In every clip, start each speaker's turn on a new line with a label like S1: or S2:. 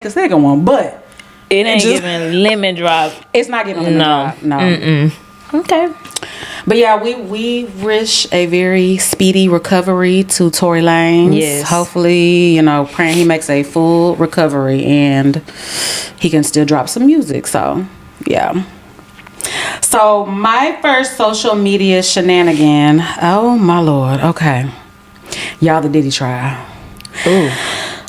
S1: the second one, but
S2: it ain't giving lemon drop.
S1: It's not giving lemon drop. No.
S2: Okay.
S1: But yeah, we wish a very speedy recovery to Tory Lanez.
S2: Yes.
S1: Hopefully, praying he makes a full recovery and he can still drop some music. So, yeah. So, my first social media shenanigan. Oh, my Lord. Okay. Y'all, the Diddy trial.
S2: Ooh.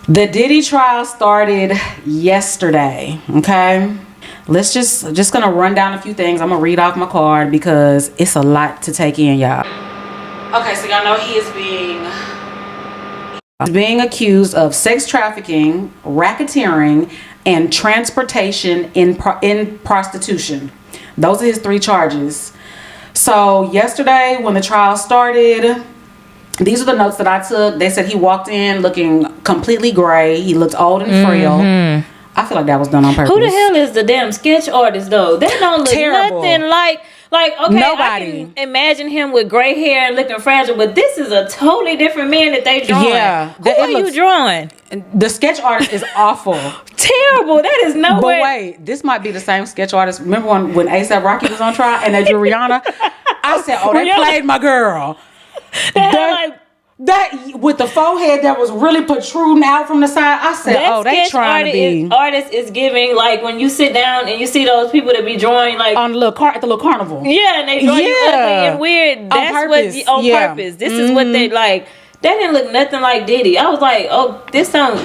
S1: The Diddy trial started yesterday. Okay. Let's just gonna run down a few things. I'm gonna read off my card because it's a lot to take in, y'all. Okay, so y'all know he is being accused of sex trafficking, racketeering, and transportation in prostitution. Those are his 3 charges. So yesterday when the trial started, these are the notes that I took. They said he walked in looking completely gray. He looked old and frail. I feel like that was done on purpose.
S2: Who the hell is the damn sketch artist though? They don't look nothing like okay, nobody. I can imagine him with gray hair and looking fragile, but this is a totally different man that they drawing.
S1: Yeah.
S2: Who are you drawing?
S1: The sketch artist is awful.
S2: Terrible. That is no way.
S1: But wait, this might be the same sketch artist. Remember when A$AP Rocky was on trial and they drew Rihanna? I said, oh, they played my girl. That with the forehead that was really protruding out from the side, I said, "Oh, they trying to be."
S2: Artist is giving like when you sit down and you see those people that be drawing like
S1: on the at the little carnival.
S2: Yeah, and they draw you ugly and weird. That's on purpose. This is what they like. That didn't look nothing like Diddy. I was like, oh, this sounds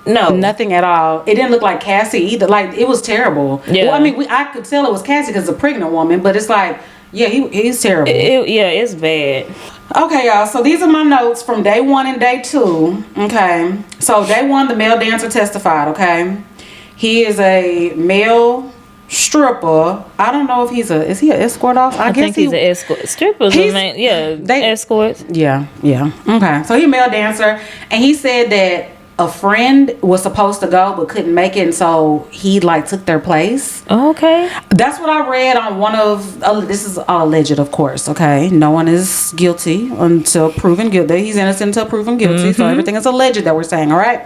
S2: nothing at all. It didn't look like Cassie either. Like it was terrible. Yeah, well, I mean, I could tell it was Cassie because it's a pregnant woman, but it's like, yeah, he's terrible. It's bad.
S1: Okay, y'all, so these are my notes from day 1 and day 2. Okay, so day 1, the male dancer testified. Okay, he is a male stripper. I don't know if is he an escort off?
S2: I guess he's an escort. Strippers, escorts.
S1: Yeah. Okay, so he's a male dancer, and he said that a friend was supposed to go but couldn't make it, and so he took their place.
S2: Okay,
S1: that's what I read on one of. This is all alleged, of course. Okay, no one is guilty until proven guilty. He's innocent until proven guilty. So everything is alleged that we're saying. All right.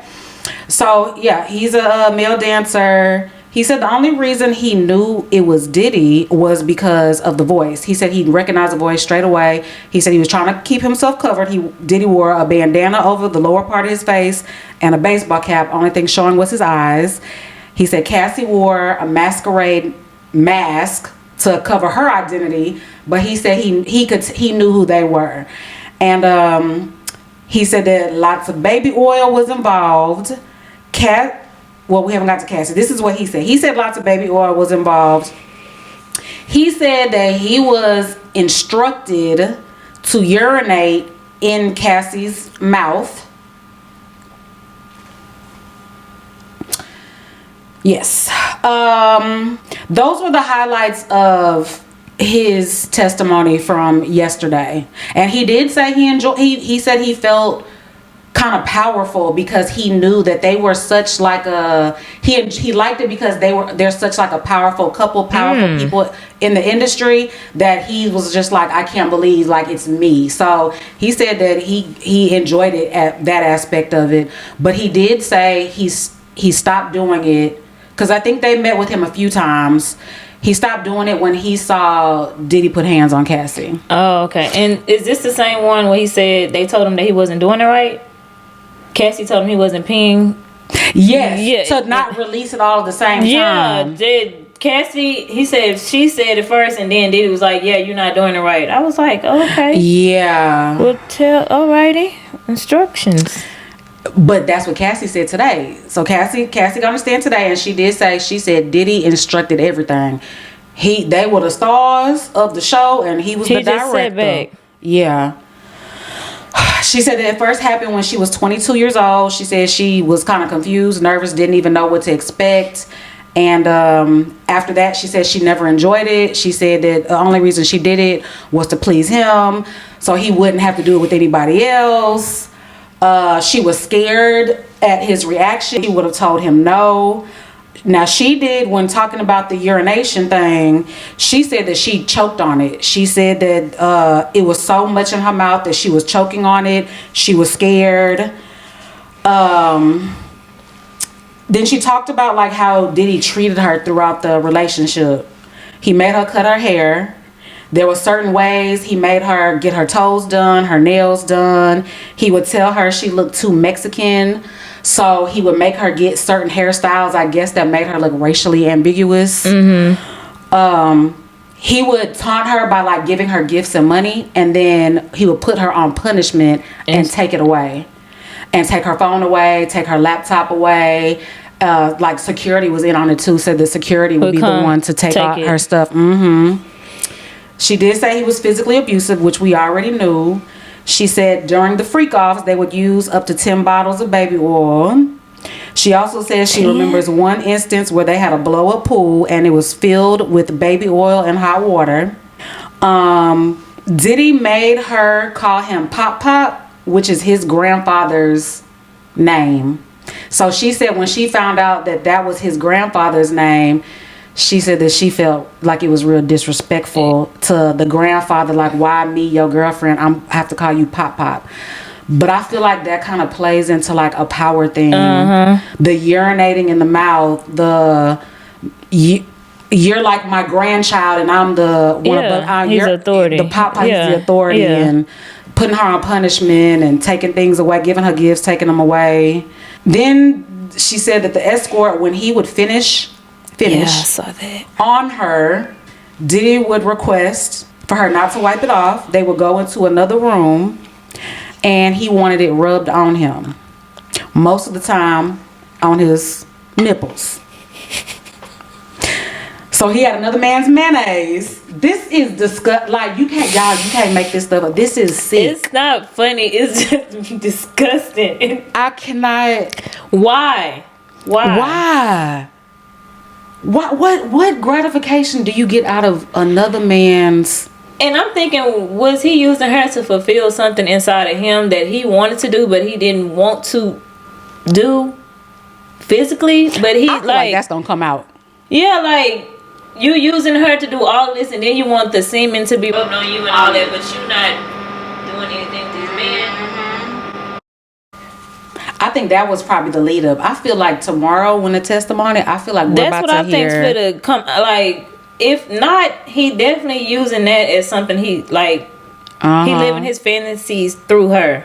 S1: So yeah, he's a male dancer. He said the only reason he knew it was Diddy was because of the voice. He said he recognized the voice straight away. He said he was trying to keep himself covered. Diddy wore a bandana over the lower part of his face and a baseball cap. Only thing showing was his eyes. He said Cassie wore a masquerade mask to cover her identity, but he said he knew who they were. And he said that lots of baby oil was involved. Well, we haven't got to Cassie. This is what he said. He said lots of baby oil was involved. He said that he was instructed to urinate in Cassie's mouth. Yes. Those were the highlights of his testimony from yesterday. And he did say he said he felt kind of powerful because he knew that they were such like he liked it because they're such like a powerful couple, powerful people in the industry, that he was just like, I can't believe it's me. So he said that he enjoyed it at that aspect of it, but he did say he stopped doing it because I think they met with him a few times. He stopped doing it when he saw Diddy put hands on Cassie.
S2: Oh, okay. And is this the same one where he said they told him that he wasn't doing it right? Cassie told him he wasn't peeing.
S1: Yes, to not release it all at the same time.
S2: Yeah, Cassie, she said it first, and then Diddy was like, yeah, you're not doing it right. I was like, okay.
S1: Yeah.
S2: Well, alrighty. Instructions.
S1: But that's what Cassie said today. So Cassie got to stand today, and she said Diddy instructed everything. They were the stars of the show, and he was the director.
S2: Sat back.
S1: Yeah. She said that it first happened when she was 22 years old. She said she was kind of confused, nervous, didn't even know what to expect. And after that, she said she never enjoyed it. She said that the only reason she did it was to please him, so he wouldn't have to do it with anybody else. She was scared at his reaction. She would have told him no. Now, she did, when talking about the urination thing, she said that she choked on it. She said that it was so much in her mouth that she was choking on it. She was scared. Then she talked about like how Diddy treated her throughout the relationship. He made her cut her hair. There were certain ways he made her get her toes done, her nails done. He would tell her she looked too Mexican. So he would make her get certain hairstyles, I guess, that made her look racially ambiguous. He would taunt her by like giving her gifts and money, and then he would put her on punishment and take it away. And take her phone away, take her laptop away. Like security was in on it too, said the security would be the one to take all her stuff. She did say he was physically abusive, which we already knew. She said during the freak-offs, they would use up to 10 bottles of baby oil. She also says she remembers one instance where they had a blow-up pool and it was filled with baby oil and hot water. Diddy made her call him Pop Pop, which is his grandfather's name. So she said when she found out that that was his grandfather's name, she said that she felt like it was real disrespectful to the grandfather. Like, why me, your girlfriend? I have to call you Pop Pop. But I feel like that kind of plays into like a power thing. The urinating in the mouth. You're like my grandchild, and I'm the one.
S2: He's authority.
S1: The Pop Pop is the authority, and putting her on punishment and taking things away, giving her gifts, taking them away. Then she said that the escort, when he would finish
S2: I saw that.
S1: on her, Diddy would request for her not to wipe it off. They would go into another room, and he wanted it rubbed on him. Most of the time on his nipples. So he had another man's mayonnaise. This is disgusting. Like, you can't make this stuff up. This is sick.
S2: It's not funny. It's just disgusting.
S1: I cannot.
S2: Why?
S1: What gratification do you get out of another man's?
S2: And I'm thinking, was he using her to fulfill something inside of him that he wanted to do, but he didn't want to do physically? But he
S1: I feel like that's gonna come out.
S2: Yeah, like you using her to do all this, and then you want the semen to be rubbed on you and all that, but you not doing anything to this man.
S1: I think that was probably the lead up. I feel like tomorrow when the testimony, I feel like
S2: that's what I think's gonna come. Like, if not, he definitely using that as something he like. He living his fantasies through her.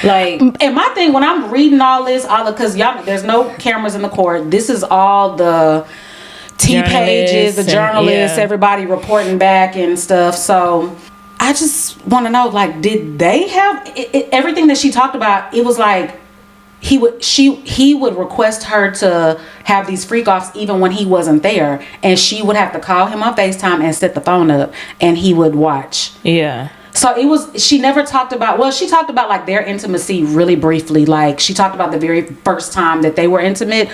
S2: Like,
S1: and my thing when I'm reading all this, because y'all, there's no cameras in the court. This is all the pages, the journalists, everybody reporting back and stuff. So I just want to know, like, did they have everything that she talked about? It was like he would request her to have these freak offs even when he wasn't there, and she would have to call him on FaceTime and set the phone up, and he would watch.
S2: Yeah.
S1: So it was, she never talked about, well, she talked about like their intimacy really briefly. Like she talked about the very first time that they were intimate.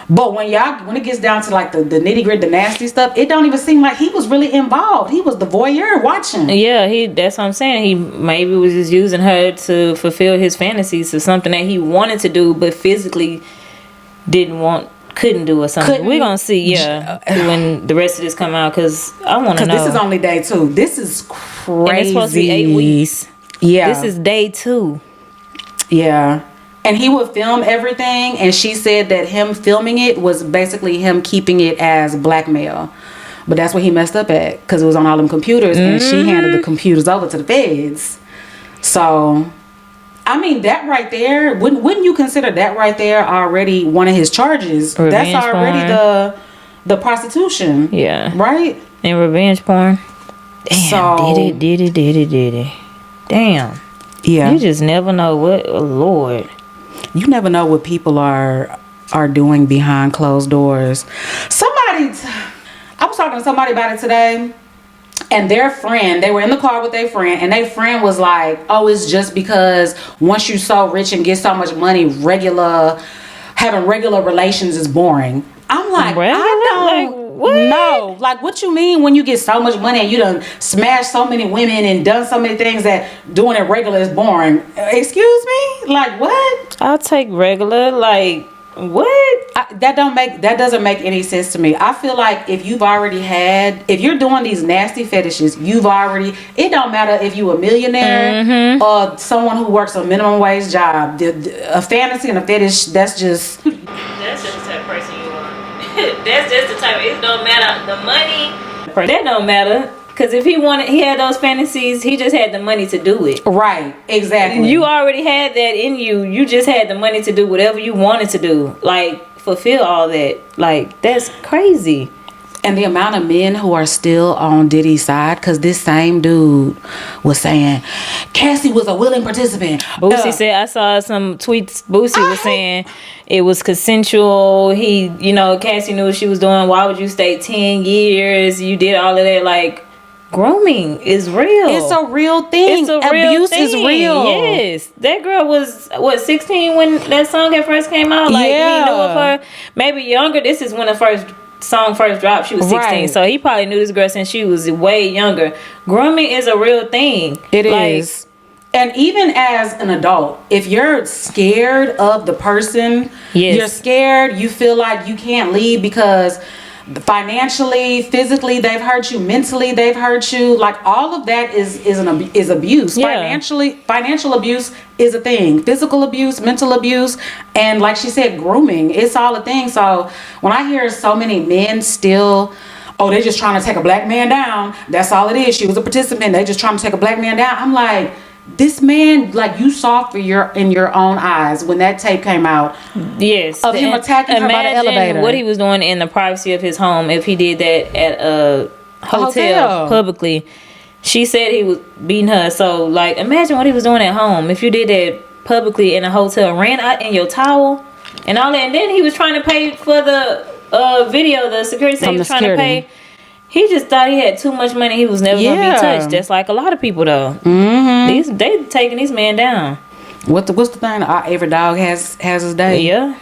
S1: But when it gets down to like the nitty gritty, the nasty stuff, it don't even seem like he was really involved. He was the voyeur watching.
S2: Yeah, that's what I'm saying. He maybe was just using her to fulfill his fantasies or something that he wanted to do, but physically couldn't do or something. We're gonna see, when the rest of this come out, because I want to know.
S1: Because this is only day 2. This is crazy.
S2: And it's supposed to be 8 weeks.
S1: Yeah.
S2: This is day 2.
S1: Yeah. And he would film everything, and she said that him filming it was basically him keeping it as blackmail. But that's what he messed up at, because it was on all them computers, and she handed the computers over to the feds. So, I mean, that right there, wouldn't you consider that right there already one of his charges?
S2: Revenge
S1: that's already
S2: porn.
S1: the prostitution.
S2: Yeah.
S1: Right?
S2: And revenge porn. Damn,
S1: so,
S2: did it. Damn.
S1: Yeah.
S2: You just never know Lord.
S1: You never know what people are doing behind closed doors. I was talking to somebody about it today, and their friend, they were in the car with their friend, and their friend was like, oh, it's just because once you're so rich and get so much money, having regular relations is boring. I'm like, I don't know. Like, what you mean when you get so much money and you done smashed so many women and done so many things that doing it regular is boring? Excuse me? Like, what?
S2: I'll take regular. Like, what?
S1: That doesn't make any sense to me. I feel like if you're doing these nasty fetishes, it don't matter if you a millionaire or someone who works a minimum wage job. A fantasy and a fetish, that's just
S2: a that's just the type. It don't matter the money. That don't matter. Because if he had those fantasies, he just had the money to do it.
S1: Right, exactly.
S2: You already had that in you. You just had the money to do whatever you wanted to do. Like, fulfill all that. Like, that's crazy.
S1: And the amount of men who are still on Diddy's side, because this same dude was saying, Cassie was a willing participant.
S2: Boosie said, I saw some tweets. Boosie was saying it was consensual. Cassie knew what she was doing. Why would you stay 10 years? You did all of that. Like, grooming is real.
S1: It's a real thing.
S2: It's a real
S1: Abuse
S2: thing.
S1: is real.
S2: Yes. That girl was, 16 when that song had first came out? Like, he knew of her. Maybe younger. This is when the song first dropped. She was 16. Right. So he probably knew this girl since she was way younger. Grooming is a real thing.
S1: It is. And even as an adult, if you're scared of the person, you're scared, you feel like you can't leave because financially, physically, they've hurt you. Mentally, they've hurt you. Like, all of that is abuse. Yeah. Financial abuse is a thing. Physical abuse, mental abuse, and like she said, grooming. It's all a thing. So when I hear so many men still, they're just trying to take a black man down. That's all it is. She was a participant. They're just trying to take a black man down. I'm like, this man, like, you saw in your own eyes when that tape came out.
S2: Yes,
S1: of him attacking her by the elevator.
S2: What he was doing in the privacy of his home. If he did that at a hotel publicly, she said he was beating her. So, like, imagine what he was doing at home. If you did that publicly in a hotel, ran out in your towel and all that, and then he was trying to pay for the video. The security said he was trying to pay. He just thought he had too much money. He was never going to be touched. Just like a lot of people, though. Mm-hmm. They taking this man down.
S1: What's the thing? Every dog has his day.
S2: Yeah.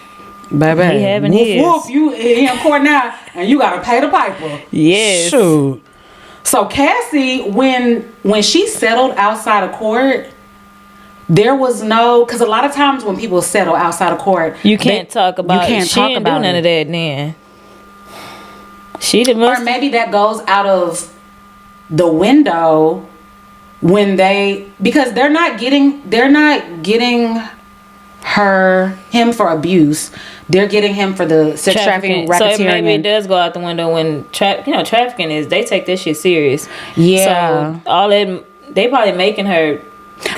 S1: Baby.
S2: He having his.
S1: Woof, you in court now, and you got to pay the piper.
S2: Yes.
S1: Shoot. So Cassie, when she settled outside of court, there was no, because a lot of times when people settle outside of court,
S2: you can't talk about. She didn't do none of that then.
S1: Or maybe that goes out of the window when because they're not getting him for abuse. They're getting him for the sex trafficking, racketeering. So
S2: maybe it does go out the window when trafficking is. They take this shit serious.
S1: Yeah.
S2: So all that, they probably making her.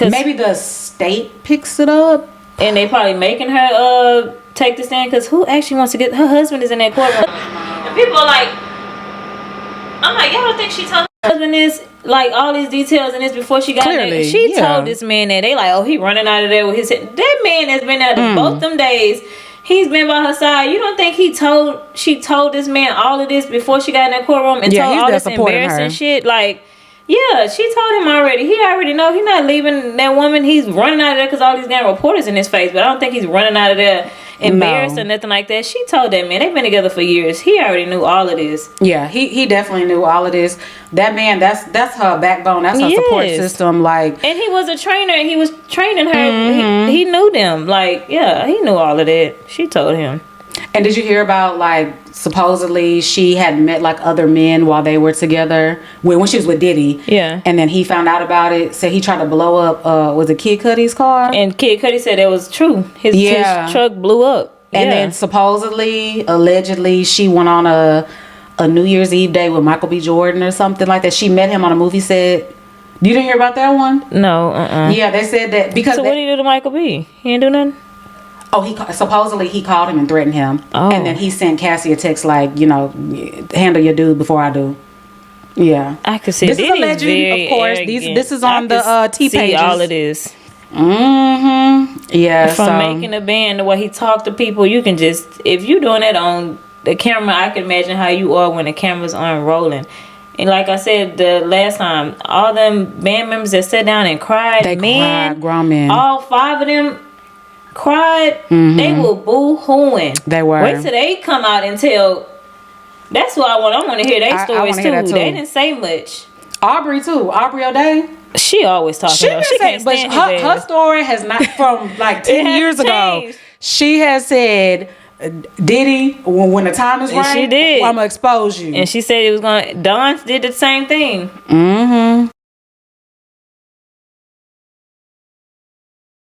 S1: Maybe the state picks it up,
S2: and they probably making her take the stand, because who actually wants to get her husband is in that courtroom. And people are like, I'm like, y'all don't think she told her husband this, like, all these details in this before she got there? She told this man that. They like, he running out of there with his head. That man has been out both them days. He's been by her side. You don't think she told this man all of this before she got in that courtroom and told all this embarrassing shit? Like, yeah, she told him already. He already know he's not leaving that woman. He's running out of there because all these damn reporters in his face. But I don't think he's running out of there embarrassed or nothing like that. She told that man. They've been together for years. He already knew all of this.
S1: Yeah, he definitely knew all of this. That man, that's her backbone. That's her support system. Like,
S2: and he was a trainer. He was training her. Mm-hmm. He knew them. Like, yeah, he knew all of that. She told him.
S1: And did you hear about, like, supposedly she had met, like, other men while they were together when she was with Diddy?
S2: Yeah.
S1: And then he found out about it. Said he tried to blow up, was it Kid Cudi's car?
S2: And Kid Cudi said that was true. His truck blew up.
S1: And then supposedly, allegedly, she went on a New Year's Eve day with Michael B. Jordan or something like that. She met him on a movie set. You didn't hear about that one?
S2: No.
S1: Yeah, they said that because.
S2: So what did he do to Michael B? He didn't do nothing?
S1: Supposedly he called him and threatened him. And then he sent Cassie a text like, handle your dude before I do. Yeah.
S2: I could see
S1: this is a legend, of course. This is on the T pages.
S2: All of this.
S1: Mm-hmm. Yeah.
S2: From making a band, the way he talked to people, you can just, if you doing that on the camera, I can imagine how you are when the cameras aren't rolling. And like I said the last time, all them band members that sat down and cried,
S1: cried, grown men.
S2: All 5 of them cried. Mm-hmm. They were boo-hooing.
S1: They were.
S2: Wait till they come out and tell. That's what I want to hear their stories too. They didn't say much.
S1: Aubrey too. Aubrey O'Day.
S2: She always talking. She can't stand
S1: her story has not from like 10 years ago. She has said, Diddy, when the time is right,
S2: she did.
S1: I'm gonna expose you.
S2: And she said it was going. Don did the same thing.
S1: Mm-hmm.